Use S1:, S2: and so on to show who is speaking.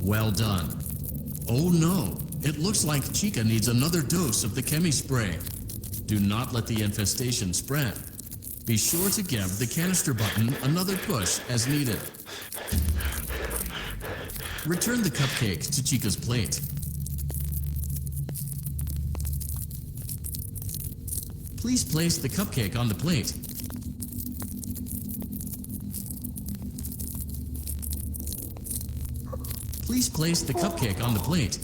S1: Well done. Oh no, it looks like Chica needs another dose of the chemi spray. Do not let the infestation spread. Be sure to give the canister button another push as needed. Return the cupcake to Chica's plate. Please place the cupcake on the plate. Please place the cupcake on the plate.